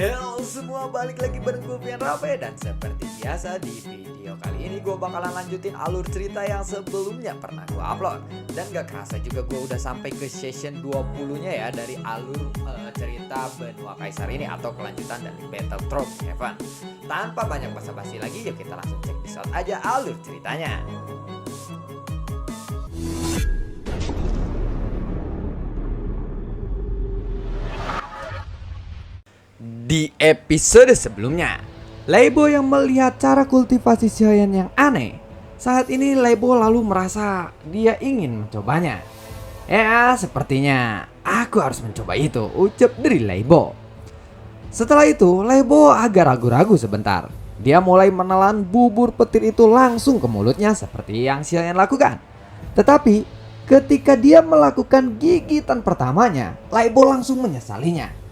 Halo semua, balik lagi bareng gue Pian Rafe. Dan seperti biasa di video kali ini gue bakalan lanjutin alur cerita yang sebelumnya pernah gue upload. Dan gak kerasa juga gue udah sampai ke session 20 nya ya dari alur cerita Benua Kaisar ini, atau kelanjutan dari Battle Throne Heaven. Tanpa banyak basa-basi lagi, yuk kita langsung cek episode aja alur ceritanya. Di episode sebelumnya, Leibo yang melihat cara kultivasi Xiaoyan yang aneh. Saat ini Leibo lalu merasa dia ingin mencobanya. Ya, sepertinya aku harus mencoba itu, ucap dari Leibo. Setelah itu, Leibo agak ragu-ragu sebentar. Dia mulai menelan bubur petir itu langsung ke mulutnya seperti yang Xiaoyan lakukan. Tetapi, ketika dia melakukan gigitan pertamanya, Leibo langsung menyesalinya.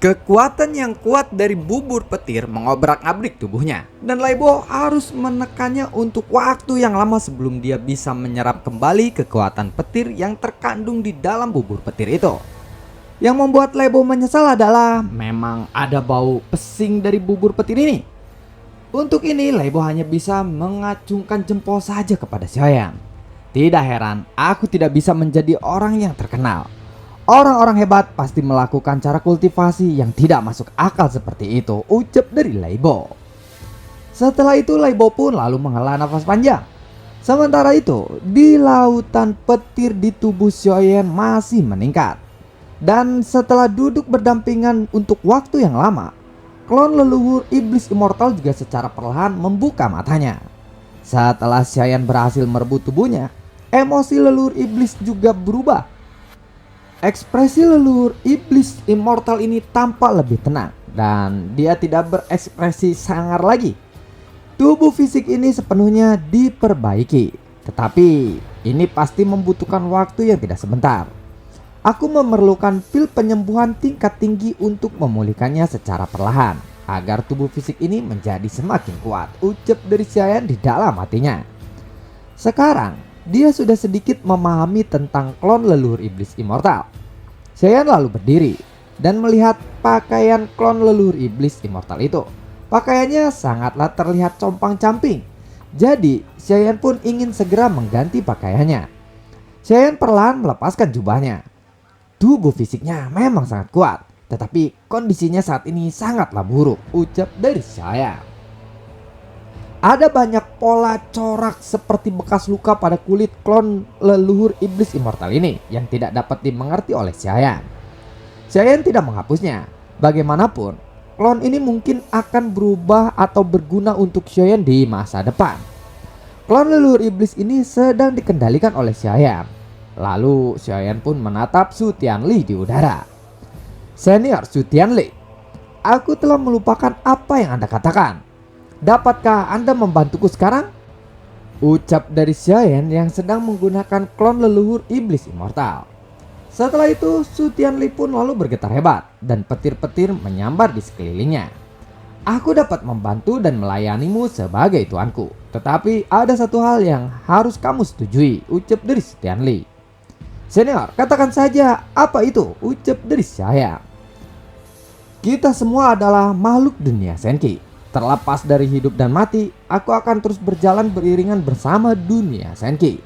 Kekuatan yang kuat dari bubur petir mengobrak-abrik tubuhnya, dan Leibo harus menekannya untuk waktu yang lama sebelum dia bisa menyerap kembali kekuatan petir yang terkandung di dalam bubur petir itu. Yang membuat Leibo menyesal adalah memang ada bau pesing dari bubur petir ini. Untuk ini Leibo hanya bisa mengacungkan jempol saja kepada Xiaoyan. Tidak heran aku tidak bisa menjadi orang yang terkenal. Orang-orang hebat pasti melakukan cara kultivasi yang tidak masuk akal seperti itu, ucap dari Leibo. Setelah itu Leibo pun lalu menghela nafas panjang. Sementara itu, di lautan petir di tubuh Xiaoyan masih meningkat. Dan setelah duduk berdampingan untuk waktu yang lama, klon leluhur iblis immortal juga secara perlahan membuka matanya. Setelah Xiaoyan berhasil merebut tubuhnya, emosi leluhur iblis juga berubah. Ekspresi leluhur iblis immortal ini tampak lebih tenang, dan dia tidak berekspresi sangar lagi. Tubuh fisik ini sepenuhnya diperbaiki, tetapi ini pasti membutuhkan waktu yang tidak sebentar. Aku memerlukan pil penyembuhan tingkat tinggi untuk memulihkannya secara perlahan, agar tubuh fisik ini menjadi semakin kuat, ucap dari Xiaoyan di dalam hatinya. Sekarang dia sudah sedikit memahami tentang klon leluhur iblis immortal. Xiaoyan lalu berdiri dan melihat pakaian klon leluhur iblis immortal itu. Pakaiannya sangatlah terlihat compang-camping. Jadi Xiaoyan pun ingin segera mengganti pakaiannya. Xiaoyan perlahan melepaskan jubahnya. Tubuh fisiknya memang sangat kuat, tetapi kondisinya saat ini sangatlah buruk, ucap dari Xiaoyan. Ada banyak pola corak seperti bekas luka pada kulit klon leluhur iblis immortal ini yang tidak dapat dimengerti oleh Xiaoyan. Xiaoyan tidak menghapusnya. Bagaimanapun, klon ini mungkin akan berubah atau berguna untuk Xiaoyan di masa depan. Klon leluhur iblis ini sedang dikendalikan oleh Xiaoyan. Lalu Xiaoyan pun menatap Su Tianli di udara. Senior Su Tianli, aku telah melupakan apa yang Anda katakan. Dapatkah Anda membantuku sekarang? Ucap dari Xiaoyan yang sedang menggunakan klon leluhur iblis immortal. Setelah itu Su Tianli pun lalu bergetar hebat dan petir-petir menyambar di sekelilingnya. Aku dapat membantu dan melayanimu sebagai tuanku, tetapi ada satu hal yang harus kamu setujui, ucap dari Su Tianli. Senior, katakan saja apa itu, ucap dari Xiaoyan. Kita semua adalah makhluk dunia Senki. Terlepas dari hidup dan mati, aku akan terus berjalan beriringan bersama dunia Senki.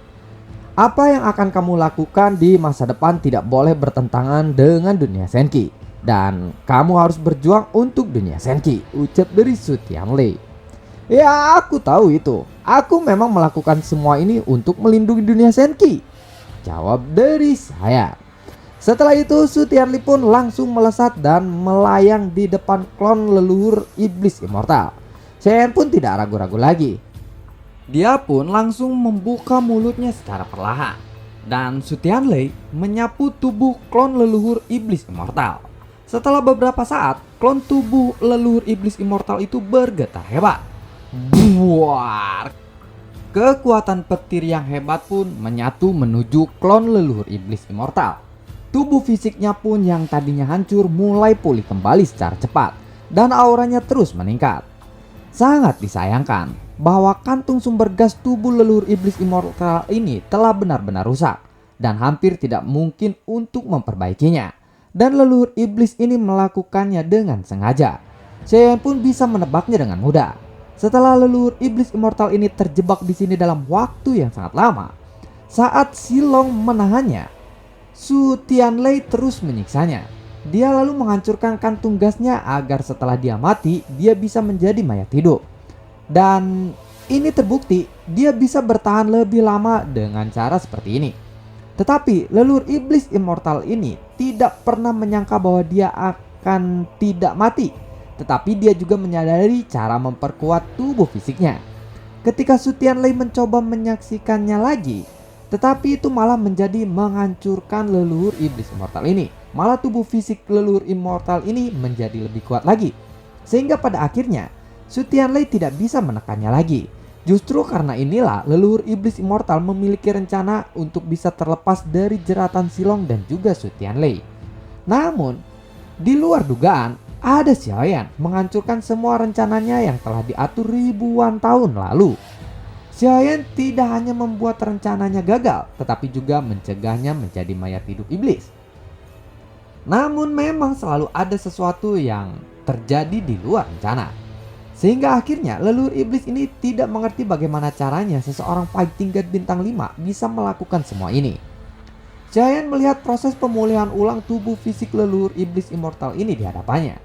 Apa yang akan kamu lakukan di masa depan tidak boleh bertentangan dengan dunia Senki. Dan kamu harus berjuang untuk dunia Senki, ucap dari Su Tianli. Ya, aku tahu itu. Aku memang melakukan semua ini untuk melindungi dunia Senki, jawab dari saya. Setelah itu Su Tianli pun langsung melesat dan melayang di depan klon leluhur iblis immortal. Xiaoyan pun tidak ragu-ragu lagi. Dia pun langsung membuka mulutnya secara perlahan, dan Su Tianli menyapu tubuh klon leluhur iblis immortal. Setelah beberapa saat, klon tubuh leluhur iblis immortal itu bergetar hebat. Buar! Kekuatan petir yang hebat pun menyatu menuju klon leluhur iblis immortal. Tubuh fisiknya pun yang tadinya hancur mulai pulih kembali secara cepat, dan auranya terus meningkat. Sangat disayangkan bahwa kantung sumber gas tubuh leluhur iblis immortal ini telah benar-benar rusak dan hampir tidak mungkin untuk memperbaikinya. dan leluhur iblis ini melakukannya dengan sengaja. Xiaoyan pun bisa menebaknya dengan mudah. Setelah leluhur iblis immortal ini terjebak di sini dalam waktu yang sangat lama, saat Silong menahannya, Su Tianlei terus menyiksanya. Dia lalu menghancurkan kantung gasnya agar setelah dia mati, dia bisa menjadi mayat hidup. Dan ini terbukti dia bisa bertahan lebih lama dengan cara seperti ini. Tetapi leluhur iblis immortal ini tidak pernah menyangka bahwa dia akan tidak mati. Tetapi dia juga menyadari cara memperkuat tubuh fisiknya. Ketika Su Tianlei mencoba menyaksikannya lagi, tetapi itu malah menjadi menghancurkan leluhur iblis immortal ini. Malah tubuh fisik leluhur immortal ini menjadi lebih kuat lagi. Sehingga pada akhirnya Su Tianlei tidak bisa menekannya lagi. Justru karena inilah leluhur iblis immortal memiliki rencana untuk bisa terlepas dari jeratan Silong dan juga Su Tianlei. Namun, di luar dugaan, ada Xiaoyan menghancurkan semua rencananya yang telah diatur ribuan tahun lalu. Xiaoyan tidak hanya membuat rencananya gagal, tetapi juga mencegahnya menjadi mayat hidup iblis. Namun memang selalu ada sesuatu yang terjadi di luar rencana. Sehingga akhirnya leluhur iblis ini tidak mengerti bagaimana caranya seseorang fighting god bintang 5 bisa melakukan semua ini. Xiaoyan melihat proses pemulihan ulang tubuh fisik leluhur iblis immortal ini di hadapannya.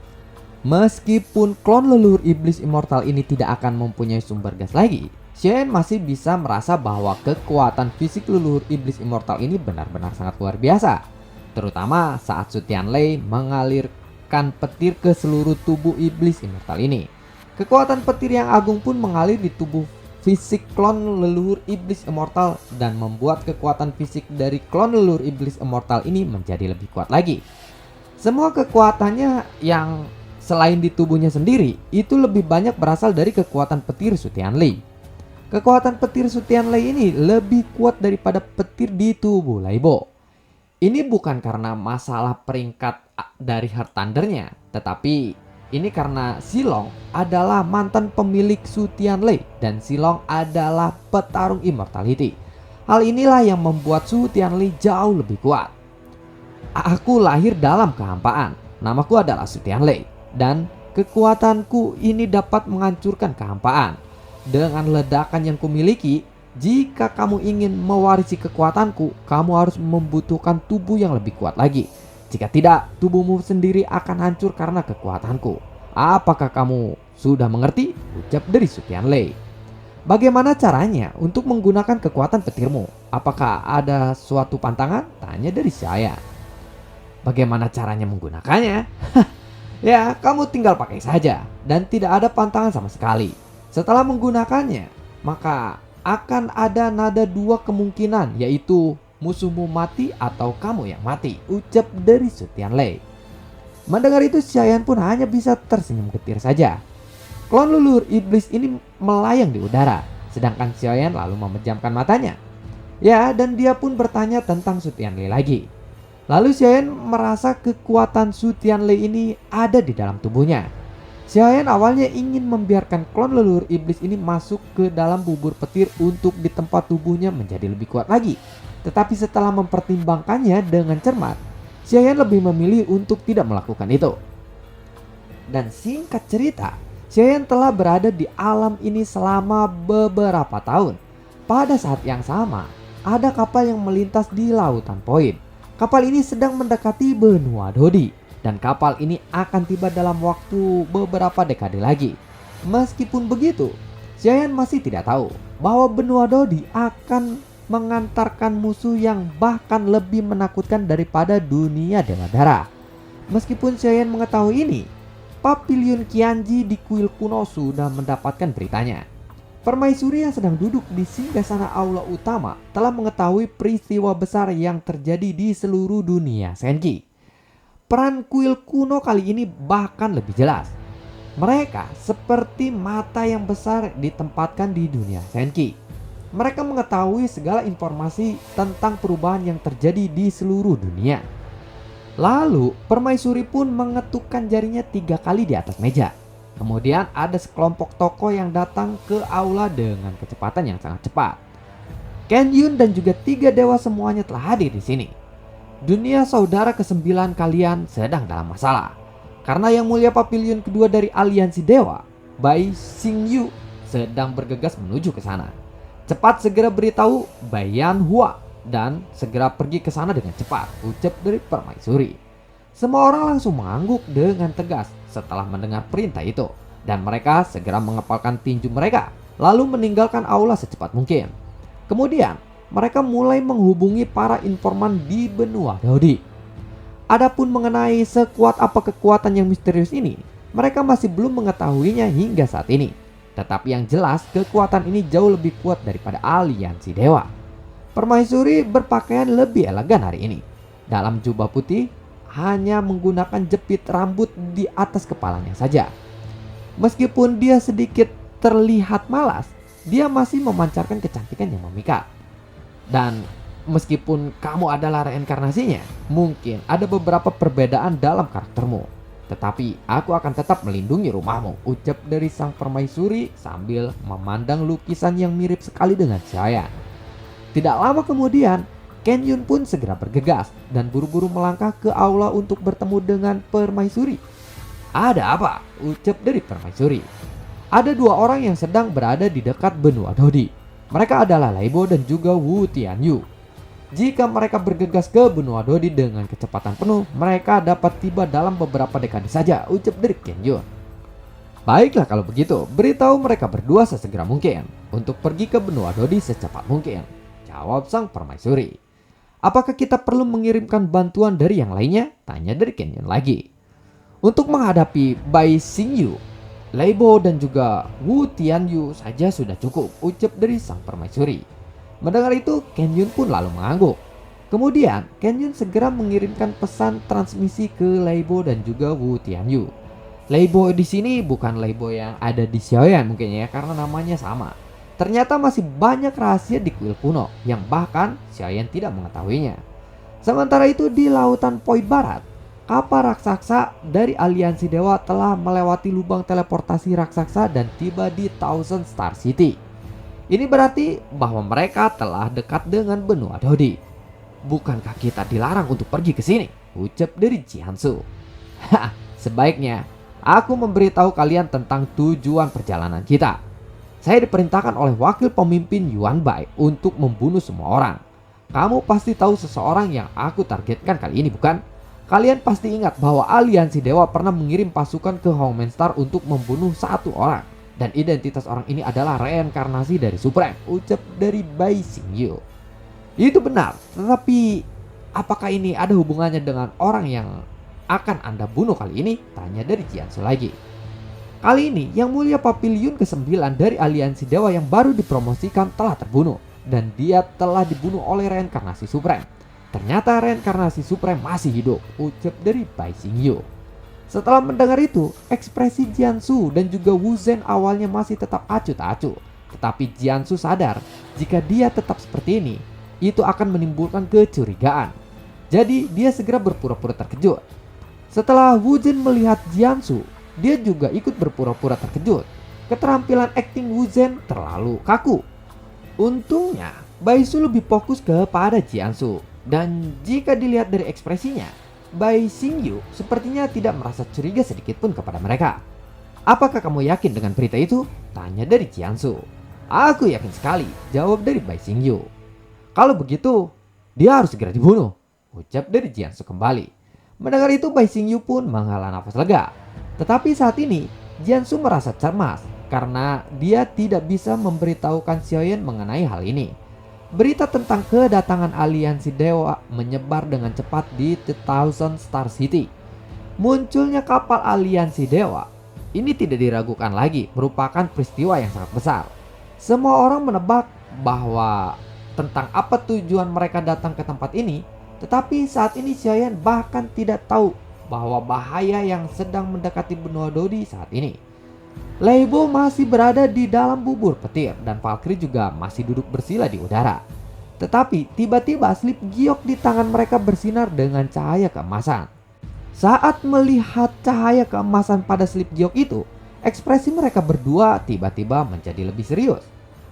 Meskipun klon leluhur iblis immortal ini tidak akan mempunyai sumber gas lagi, Xiaoyan masih bisa merasa bahwa kekuatan fisik leluhur iblis immortal ini benar-benar sangat luar biasa. Terutama saat Su Tianlei mengalirkan petir ke seluruh tubuh iblis immortal ini. Kekuatan petir yang agung pun mengalir di tubuh fisik klon leluhur iblis immortal dan membuat kekuatan fisik dari klon leluhur iblis immortal ini menjadi lebih kuat lagi. Semua kekuatannya yang selain di tubuhnya sendiri itu lebih banyak berasal dari kekuatan petir Su Tianlei. Kekuatan petir Su Tianlei ini lebih kuat daripada petir di tubuh Lei Bo. Ini bukan karena masalah peringkat dari Heart Thunder-nya, tetapi ini karena Silong adalah mantan pemilik Su Tianlei dan Silong adalah petarung immortality. Hal inilah yang membuat Su Tianlei jauh lebih kuat. Aku lahir dalam kehampaan. Namaku adalah Su Tianlei dan kekuatanku ini dapat menghancurkan kehampaan. Dengan ledakan yang kumiliki, jika kamu ingin mewarisi kekuatanku, kamu harus membutuhkan tubuh yang lebih kuat lagi. Jika tidak, tubuhmu sendiri akan hancur karena kekuatanku. Apakah kamu sudah mengerti? Ucap dari Su Tianlei. Bagaimana caranya untuk menggunakan kekuatan petirmu? Apakah ada suatu pantangan? Tanya dari Xiaoyan. Bagaimana caranya menggunakannya? Ya, kamu tinggal pakai saja dan tidak ada pantangan sama sekali. Setelah menggunakannya, maka akan ada nada dua kemungkinan, yaitu musuhmu mati atau kamu yang mati, ucap dari Su Tianlei. Mendengar itu Xiaoyan pun hanya bisa tersenyum getir saja. Klon leluhur iblis ini melayang di udara, sedangkan Xiaoyan lalu memejamkan matanya. Ya, dan dia pun bertanya tentang Su Tianlei lagi. Lalu Xiaoyan merasa kekuatan Su Tianlei ini ada di dalam tubuhnya. Xiaoyan awalnya ingin membiarkan klon leluhur iblis ini masuk ke dalam bubur petir untuk di tempat tubuhnya menjadi lebih kuat lagi. Tetapi setelah mempertimbangkannya dengan cermat, Xiaoyan lebih memilih untuk tidak melakukan itu. Dan singkat cerita, Xiaoyan telah berada di alam ini selama beberapa tahun. Pada saat yang sama, ada kapal yang melintas di lautan Point. Kapal ini sedang mendekati benua Dodi. Dan kapal ini akan tiba dalam waktu beberapa dekade lagi. Meskipun begitu, Xiaoyan masih tidak tahu bahwa benua Dodi akan mengantarkan musuh yang bahkan lebih menakutkan daripada dunia Dewa Darah. Meskipun Xiaoyan mengetahui ini, Papiliun Qianji di kuil kuno sudah mendapatkan beritanya. Permaisuri yang sedang duduk di singgasana aula utama telah mengetahui peristiwa besar yang terjadi di seluruh dunia Senki. Peran kuil kuno kali ini bahkan lebih jelas. Mereka seperti mata yang besar ditempatkan di dunia Senki. Mereka mengetahui segala informasi tentang perubahan yang terjadi di seluruh dunia. Lalu permaisuri pun mengetukkan jarinya 3 kali di atas meja. Kemudian ada sekelompok tokoh yang datang ke aula dengan kecepatan yang sangat cepat. Ken Yun dan juga 3 dewa semuanya telah hadir di sini. dunia saudara ke-9 kalian sedang dalam masalah. Karena yang mulia Papilion kedua dari aliansi dewa, Bai Xingyu, sedang bergegas menuju ke sana. Cepat segera beritahu Bayan Hua dan segera pergi ke sana dengan cepat, ucap dari Permaisuri. Semua orang langsung mengangguk dengan tegas setelah mendengar perintah itu, dan mereka segera mengepalkan tinju mereka lalu meninggalkan aula secepat mungkin. Kemudian mereka mulai menghubungi para informan di benua Dodi. Adapun mengenai sekuat apa kekuatan yang misterius ini, mereka masih belum mengetahuinya hingga saat ini. Tetapi yang jelas kekuatan ini jauh lebih kuat daripada aliansi dewa. Permaisuri berpakaian lebih elegan hari ini. Dalam jubah putih, hanya menggunakan jepit rambut di atas kepalanya saja. Meskipun dia sedikit terlihat malas, dia masih memancarkan kecantikan yang memikat. Dan meskipun kamu adalah reinkarnasinya, mungkin ada beberapa perbedaan dalam karaktermu. Tetapi aku akan tetap melindungi rumahmu, ucap dari sang permaisuri sambil memandang lukisan yang mirip sekali dengan Xiaoyan. Tidak lama kemudian, Ken Yun pun segera bergegas dan buru-buru melangkah ke aula untuk bertemu dengan permaisuri. Ada apa? Ucap dari permaisuri. Ada dua orang yang sedang berada di dekat benua Dodi. Mereka adalah Leibo dan juga Wu Tianyu. Jika mereka bergegas ke benua Dodi dengan kecepatan penuh, mereka dapat tiba dalam beberapa dekade saja, ucap dari Ken Yun. Baiklah kalau begitu, beritahu mereka berdua sesegera mungkin untuk pergi ke benua Dodi secepat mungkin, jawab sang permaisuri. Apakah kita perlu mengirimkan bantuan dari yang lainnya? Tanya dari Ken Yun lagi. Untuk menghadapi Bai Xingyu, Leibo dan juga Wu Tianyu saja sudah cukup, ucap dari sang permaisuri. Mendengar itu, Ken Yun pun lalu mengangguk. Kemudian, Ken Yun segera mengirimkan pesan transmisi ke Leibo dan juga Wu Tianyu. Leibo di sini bukan Leibo yang ada di Xiaoyan mungkin ya, karena namanya sama. Ternyata masih banyak rahasia di kuil kuno yang bahkan Xiaoyan tidak mengetahuinya. Sementara itu di lautan Poi Barat, kapal raksasa dari aliansi dewa telah melewati lubang teleportasi raksasa dan tiba di Thousand Star City. Ini berarti bahwa mereka telah dekat dengan benua Dodi. Bukankah kita dilarang untuk pergi ke sini? Ucap dari Jiansu. Sebaiknya aku memberitahu kalian tentang tujuan perjalanan kita. Saya diperintahkan oleh wakil pemimpin Yuan Bai untuk membunuh semua orang. Kamu pasti tahu seseorang yang aku targetkan kali ini, bukan? Kalian pasti ingat bahwa aliansi dewa pernah mengirim pasukan ke Hongmen Star untuk membunuh satu orang. Dan identitas orang ini adalah reinkarnasi dari Supreme, ucap dari Bai Xingyu. Itu benar, tetapi apakah ini ada hubungannya dengan orang yang akan Anda bunuh kali ini? Tanya dari Jiansu lagi. Kali ini yang mulia Papilion ke-9 dari aliansi dewa yang baru dipromosikan telah terbunuh. Dan dia telah dibunuh oleh reinkarnasi Supreme. Ternyata reinkarnasi Supreme masih hidup, ucap dari Bai Xingyu. Setelah mendengar itu, ekspresi Jiansu dan juga Wu Zhen awalnya masih tetap acuh tak acuh. Tetapi Jiansu sadar jika dia tetap seperti ini, itu akan menimbulkan kecurigaan. Jadi dia segera berpura-pura terkejut. Setelah Wu Zhen melihat Jiansu, dia juga ikut berpura-pura terkejut. Keterampilan akting Wu Zhen terlalu kaku. Untungnya, Bai Su lebih fokus kepada Jiansu. Dan jika dilihat dari ekspresinya, Bai Xingyu sepertinya tidak merasa curiga sedikit pun kepada mereka. Apakah kamu yakin dengan berita itu? Tanya dari Jiansu. Aku yakin sekali, jawab dari Bai Xingyu. Kalau begitu, dia harus segera dibunuh, ucap dari Jiansu kembali. Mendengar itu Bai Xingyu pun menghela nafas lega. Tetapi saat ini, Jiansu merasa cemas karena dia tidak bisa memberitahukan Xiaoyan mengenai hal ini. Berita tentang kedatangan aliansi dewa menyebar dengan cepat di The Thousand Star City. Munculnya kapal aliansi dewa ini tidak diragukan lagi merupakan peristiwa yang sangat besar. Semua orang menebak bahwa tentang apa tujuan mereka datang ke tempat ini, tetapi saat ini Xiaoyan bahkan tidak tahu bahwa bahaya yang sedang mendekati benua Dodi saat ini. Leibo masih berada di dalam bubur petir dan Valkyrie juga masih duduk bersila di udara. Tetapi tiba-tiba slip giok di tangan mereka bersinar dengan cahaya keemasan. Saat melihat cahaya keemasan pada slip giok itu, ekspresi mereka berdua tiba-tiba menjadi lebih serius.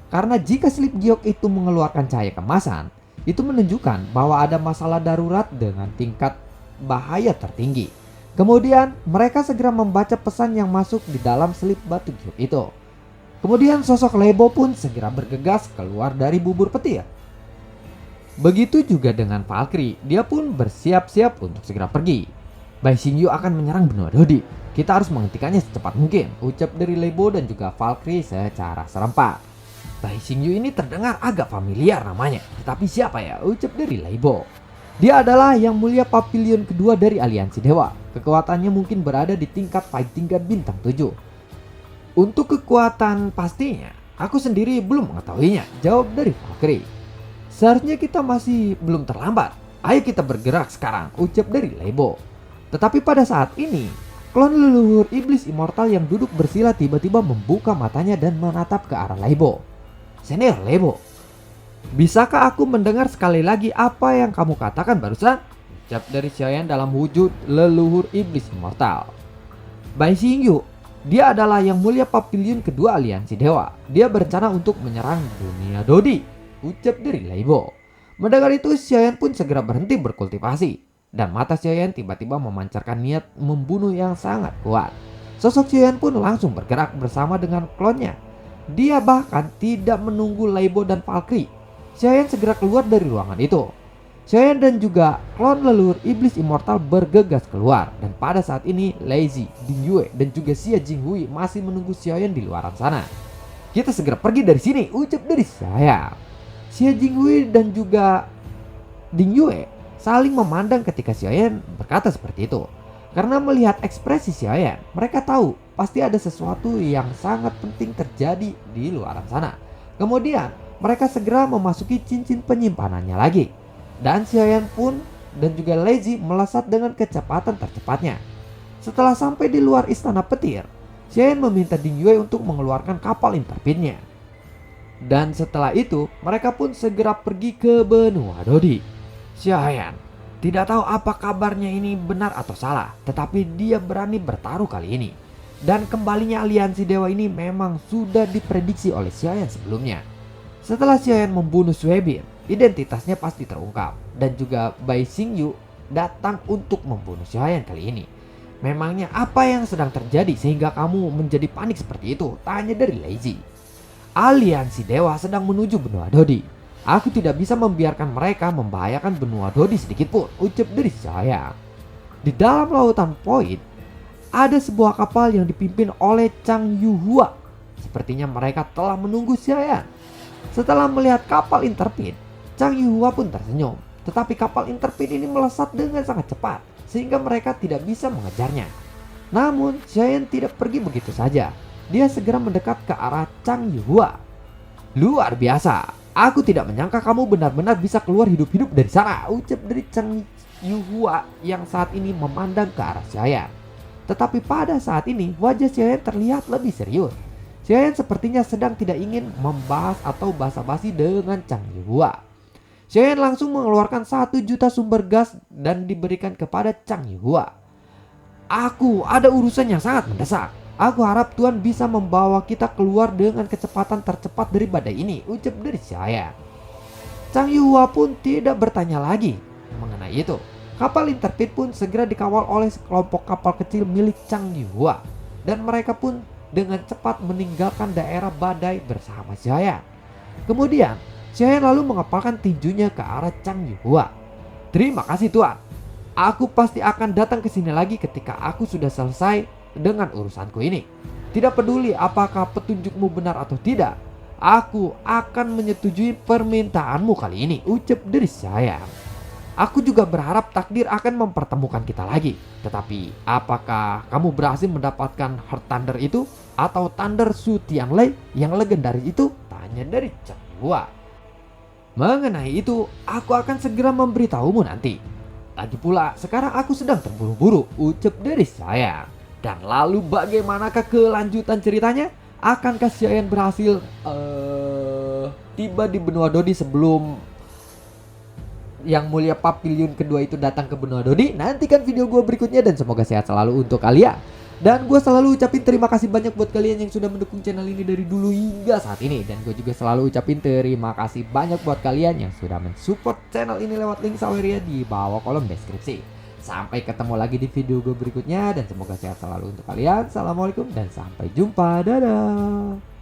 Karena jika slip giok itu mengeluarkan cahaya keemasan, Itu menunjukkan bahwa ada masalah darurat dengan tingkat bahaya tertinggi. Kemudian mereka segera membaca pesan yang masuk di dalam selip batu giok itu. Kemudian sosok Lebo pun segera bergegas keluar dari bubur petir. Begitu juga dengan Valkyrie, dia pun bersiap-siap untuk segera pergi. Bai Xingyu akan menyerang benua Dodi. Kita harus menghentikannya secepat mungkin, ucap dari Lebo dan juga Valkyrie secara serempak. Bai Xingyu ini terdengar agak familiar namanya, tetapi siapa ya? Ucap dari Lebo. Dia adalah yang mulia Papilion kedua dari aliansi dewa. Kekuatannya mungkin berada di tingkat fighting god bintang 7. Untuk kekuatan pastinya, aku sendiri belum mengetahuinya, jawab dari Valkyrie. Seharusnya kita masih belum terlambat. Ayo kita bergerak sekarang, ucap dari Lebo. Tetapi pada saat ini, klon leluhur iblis immortal yang duduk bersila tiba-tiba membuka matanya dan menatap ke arah Lebo. Senior Lebo, bisakah aku mendengar sekali lagi apa yang kamu katakan barusan? Ucap dari Xiaoyan dalam wujud leluhur iblis immortal. Bai Xingyu, dia adalah yang mulia Papilion kedua aliansi dewa. Dia berencana untuk menyerang dunia Dodi, ucap dari Lebo. Mendengar itu, Xiaoyan pun segera berhenti berkultivasi. Dan mata Xiaoyan tiba-tiba memancarkan niat membunuh yang sangat kuat. Sosok Xiaoyan pun langsung bergerak bersama dengan klonnya. Dia bahkan tidak menunggu Lebo dan Valkyrie. Xiaoyan segera keluar dari ruangan itu. Xiaoyan dan juga klon leluhur iblis immortal bergegas keluar. Dan pada saat ini Lazy, Ding Yue dan juga Xia Jinghui masih menunggu Xiaoyan di luaran sana. Kita segera pergi dari sini, ucap dari saya. Xia Jinghui dan juga Ding Yue saling memandang ketika Xiaoyan berkata seperti itu. Karena melihat ekspresi Xiaoyan, mereka tahu pasti ada sesuatu yang sangat penting terjadi di luaran sana. Kemudian mereka segera memasuki cincin penyimpanannya lagi. Dan Xiaoyan pun dan juga Lazy melesat dengan kecepatan tercepatnya. Setelah sampai di luar istana petir, Xiaoyan meminta Ding Yue untuk mengeluarkan kapal interpitnya. Dan setelah itu mereka pun segera pergi ke benua Dodi. Xiaoyan tidak tahu apa kabarnya ini benar atau salah, tetapi dia berani bertaruh kali ini. Dan kembalinya aliansi dewa ini memang sudah diprediksi oleh Xiaoyan sebelumnya. Setelah Xiaoyan membunuh Suebin, identitasnya pasti terungkap. Dan juga Bai Xingyu datang untuk membunuh Xiaoyan kali ini. Memangnya apa yang sedang terjadi sehingga kamu menjadi panik seperti itu? Tanya dari Lazy. Aliansi dewa sedang menuju benua Dodi. Aku tidak bisa membiarkan mereka membahayakan benua Dodi sedikit pun, ucap dari Xiaoyan. Di dalam lautan Void, ada sebuah kapal yang dipimpin oleh Chang Yuhua. Sepertinya mereka telah menunggu Xiaoyan. Setelah melihat kapal interpit, Chang Yuhua pun tersenyum. Tetapi kapal interpit ini melesat dengan sangat cepat, sehingga mereka tidak bisa mengejarnya. Namun Xiaoyan tidak pergi begitu saja. Dia segera mendekat ke arah Chang Yuhua. Luar biasa, aku tidak menyangka kamu benar-benar bisa keluar hidup-hidup dari sana, ucap dari Chang Yuhua yang saat ini memandang ke arah Xiaoyan. Tetapi pada saat ini wajah Xiaoyan terlihat lebih serius. Xiaoyan sepertinya sedang tidak ingin membahas atau basa-basi dengan Chang Yuhua. Xiaoyan langsung mengeluarkan 1 juta sumber gas dan diberikan kepada Chang Yuhua. Aku ada urusan yang sangat mendesak. Aku harap Tuhan bisa membawa kita keluar dengan kecepatan tercepat dari badai ini, ucap dari Xiaoyan. Chang Yuhua pun tidak bertanya lagi mengenai itu. Kapal interpit pun segera dikawal oleh sekelompok kapal kecil milik Chang Yuhua. Dan mereka pun dengan cepat meninggalkan daerah badai bersama Xiaoyan. Kemudian Xiaoyan lalu mengepalkan tinjunya ke arah Chang Yuhua. Terima kasih Tuan. Aku pasti akan datang ke sini lagi ketika aku sudah selesai dengan urusanku ini. Tidak peduli apakah petunjukmu benar atau tidak, aku akan menyetujui permintaanmu kali ini, ucap dari Xiaoyan. Aku juga berharap takdir akan mempertemukan kita lagi. Tetapi apakah kamu berhasil mendapatkan Heart Thunder itu atau Thunder Su Tianlei yang legendaris itu? Tanya dari Chang Yuhua. Mengenai itu, aku akan segera memberitahumu nanti. Lagi pula, sekarang aku sedang terburu-buru, ucap dari Xiaoyan. Dan lalu bagaimanakah kelanjutan ceritanya? Akankah Xiaoyan berhasil tiba di benua Dodi sebelum yang mulia Papilion kedua itu datang ke benua Dodi? Nantikan video gue berikutnya dan semoga sehat selalu untuk kalian. Dan gue selalu ucapin terima kasih banyak buat kalian yang sudah mendukung channel ini dari dulu hingga saat ini. Dan gue juga selalu ucapin terima kasih banyak buat kalian yang sudah mensupport channel ini lewat link Saweria di bawah kolom deskripsi. Sampai ketemu lagi di video gue berikutnya dan semoga sehat selalu untuk kalian. Assalamualaikum dan sampai jumpa. Dadah.